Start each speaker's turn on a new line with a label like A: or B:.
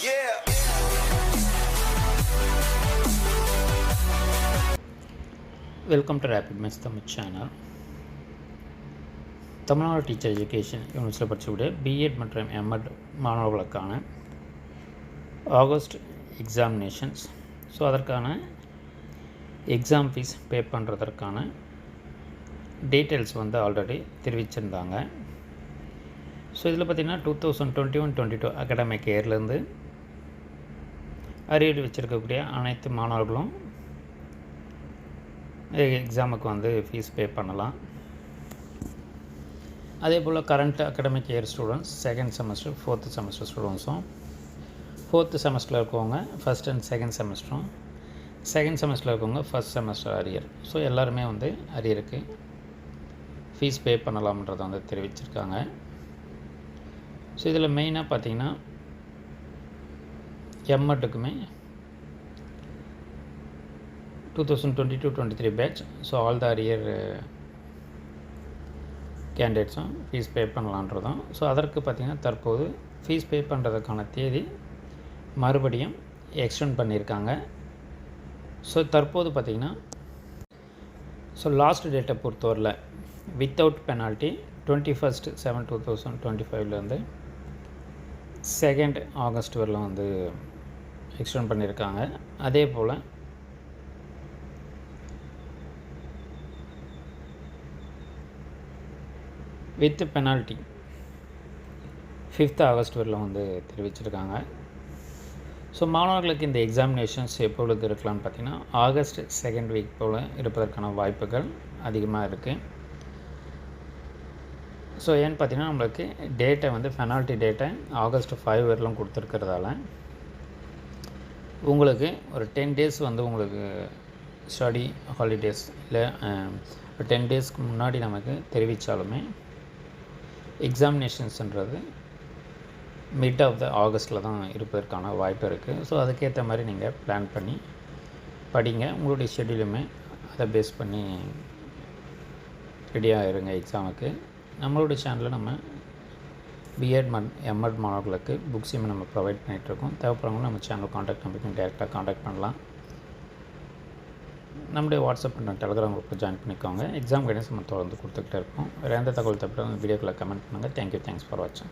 A: Yeah.
B: Welcome to rapid maths Tamil channel. Tamil Nadu teacher education யூனிவர்சிட்டியில் படிச்சக்கூடிய BEd மற்றும் எம்எட் மாணவர்களுக்கான ஆகஸ்ட் எக்ஸாமினேஷன்ஸ். ஸோ அதற்கான எக்ஸாம் ஃபீஸ் பே பண்ணுறதற்கான டீட்டெயில்ஸ் வந்து ஆல்ரெடி தெரிவிச்சிருந்தாங்க. ஸோ இதில் பார்த்திங்கன்னா 2021-22 அகாடமிக் இயர்லேருந்து அரியர் வச்சுருக்கக்கூடிய அனைத்து மாணவர்களும் எக்ஸாமுக்கு வந்து ஃபீஸ் பே பண்ணலாம். அதே போல் current academic year students, second semester, fourth semester ஸ்டூடெண்ட்ஸும், ஃபோர்த்து செமஸ்டரில் இருக்கவங்க ஃபஸ்ட் அண்ட் செகண்ட் செமஸ்டரும், செகண்ட் செமஸ்டரில் இருக்கவங்க ஃபஸ்ட் செமஸ்டர் அரியர். ஸோ எல்லாருமே வந்து அரியருக்கு ஃபீஸ் பே பண்ணலாம்ன்றதை வந்து தெரிவிச்சிருக்காங்க. ஸோ இதில் மெயினாக பார்த்திங்கன்னா எம்எட்டுக்குமே 2022-23 batch. So all the arrear கேண்டிடேட்ஸும் ஃபீஸ் பே பண்ணலான்றதும். ஸோ அதற்கு பார்த்திங்கன்னா தற்போது ஃபீஸ் பே பண்ணுறதுக்கான தேதி மறுபடியும் எக்ஸ்டெண்ட் பண்ணியிருக்காங்க. ஸோ தற்போது பார்த்திங்கன்னா லாஸ்ட் டேட்டை பொறுத்தவரையில் வித்தவுட் பெனால்ட்டி 21/7/2025 2 ஆகஸ்ட் வரலாம் வந்து எக்ஸ்டெண்ட் பண்ணியிருக்காங்க. அதே போல் வித் பெனால்ட்டி 5 ஆகஸ்ட் வரலாம் வந்து தெரிவிச்சிருக்காங்க. ஸோ மாணவர்களுக்கு இந்த எக்ஸாமினேஷன்ஸ் எப்பொழுது இருக்கலாம்னு பார்த்திங்கன்னா ஆகஸ்ட் 2nd வீக் போல் இருப்பதற்கான வாய்ப்புகள் அதிகமாக இருக்குது. ஸோ ஏன்னு பார்த்திங்கன்னா நம்மளுக்கு டேட்டை வந்து பெனால்ட்டி டேட்டை ஆகஸ்ட் 5 வரலாம் கொடுத்துருக்கிறதால உங்களுக்கு ஒரு 10 டேஸ் வந்து உங்களுக்கு ஸ்டடி ஹாலிடேஸ் இல்லை 10 டேஸ்க்கு முன்னாடி நமக்கு தெரிவித்தாலுமே எக்ஸாமினேஷன்ஸுன்றது மிட் ஆஃப் த ஆகஸ்ட்டில் தான் இருப்பதற்கான வாய்ப்பு இருக்குது. ஸோ அதுக்கேற்ற மாதிரி நீங்கள் பிளான் பண்ணி படிங்க. உங்களுடைய ஷெட்யூலுமே அதை பேஸ் பண்ணி ரெடியாக இருங்க எக்ஸாமுக்கு. நம்மளுடைய சேனலில் நம்ம பிஎட் எம்எட் மாணவர்களுக்கு புக்ஸையுமே நம்ம ப்ரொவைட் பண்ணிகிட்ருக்கோம். தேவைப்படுறவங்களும் நம்ம சேனல் காண்டாக்ட் நம்பருக்கு டேரெக்டாக காண்டாக்ட் பண்ணலாம். நம்முடைய வாட்ஸ்அப் மற்றும் டெலிகிராம் குரூப்பில் ஜாயின் பண்ணிக்கோங்க. எக்ஸாம் கைடன்ஸ் நம்ம தொடர்ந்து கொடுத்துக்கிட்டே இருக்கோம். வேறு எந்த தகவல் தேவைப்பட்டாலும் வீடியோக்குள்ளே கமெண்ட் பண்ணுங்கள். தேங்க்யூ, தேங்க்ஸ் ஃபார் வாட்சிங்.